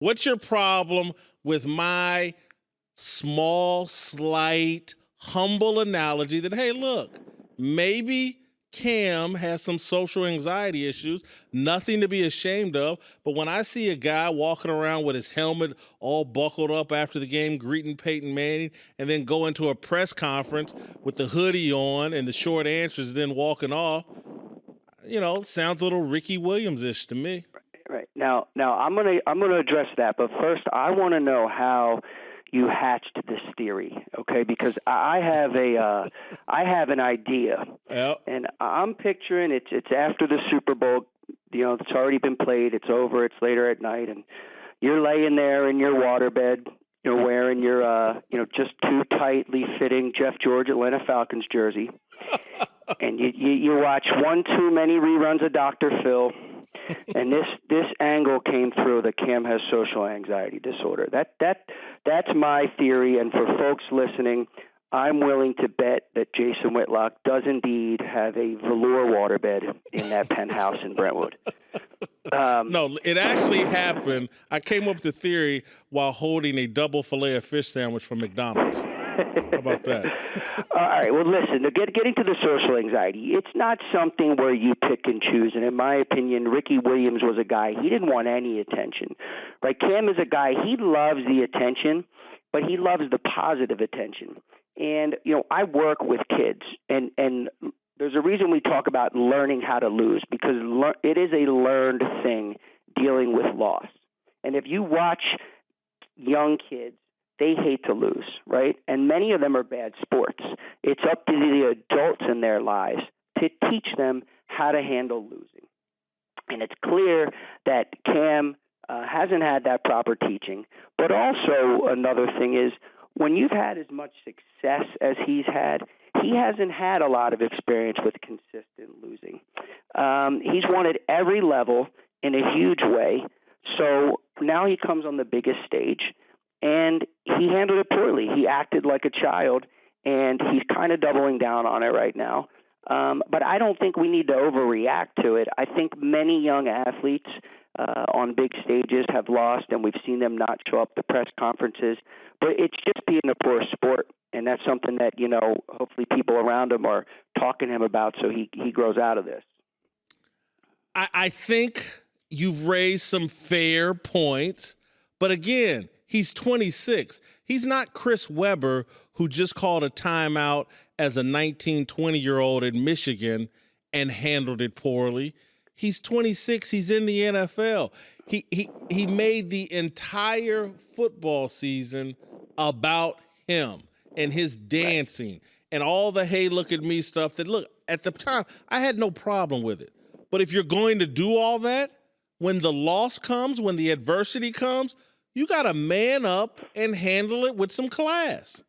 What's your problem with my small, slight, humble analogy that, hey, look, maybe Cam has some social anxiety issues, nothing to be ashamed of. But when I see a guy walking around with his helmet all buckled up after the game, greeting Peyton Manning, and then go into a press conference with the hoodie on and the short answers, then walking off, sounds a little Ricky Williams-ish to me. Right. Now I'm gonna address that, but first I want to know how you hatched this theory, okay? Because I have an idea, Yep. and I'm picturing it's after the Super Bowl. It's already been played. It's over. It's later at night, and you're laying there in your waterbed. You're wearing your just too tightly fitting Jeff George Atlanta Falcons jersey, and you watch one too many reruns of Dr. Phil. And this angle came through that Cam has social anxiety disorder. That's my theory. And for folks listening, I'm willing to bet that Jason Whitlock does indeed have a velour waterbed in that penthouse in Brentwood. No, it actually happened. I came up with the theory while holding a double filet of fish sandwich from McDonald's. How about that? All right. Well, listen, getting to the social anxiety, it's not something where you pick and choose. And in my opinion, Ricky Williams was a guy, he didn't want any attention. Right? Cam is a guy, he loves the attention, but he loves the positive attention. And, I work with kids, and there's a reason we talk about learning how to lose, because it is a learned thing dealing with loss. And if you watch young kids, they hate to lose, right? And many of them are bad sports. It's up to the adults in their lives to teach them how to handle losing. And it's clear that Cam hasn't had that proper teaching. But also another thing is, when you've had as much success as he's had, he hasn't had a lot of experience with consistent losing. He's won at every level in a huge way. So now he comes on the biggest stage, and he handled it poorly. He acted like a child, and he's kind of doubling down on it right now. But I don't think we need to overreact to it. I think many young athletes on big stages have lost, and we've seen them not show up to press conferences. But it's just being a poor sport, and that's something that, hopefully people around him are talking to him about so he grows out of this. I think you've raised some fair points, but again, he's 26. He's not Chris Webber, who just called a timeout as a 19, 20-year-old in Michigan and handled it poorly. He's 26. He's in the NFL. He made the entire football season about him and his dancing and all the hey, look at me stuff that, look, at the time, I had no problem with it. But if you're going to do all that, when the loss comes, when the adversity comes, you got to man up and handle it with some class.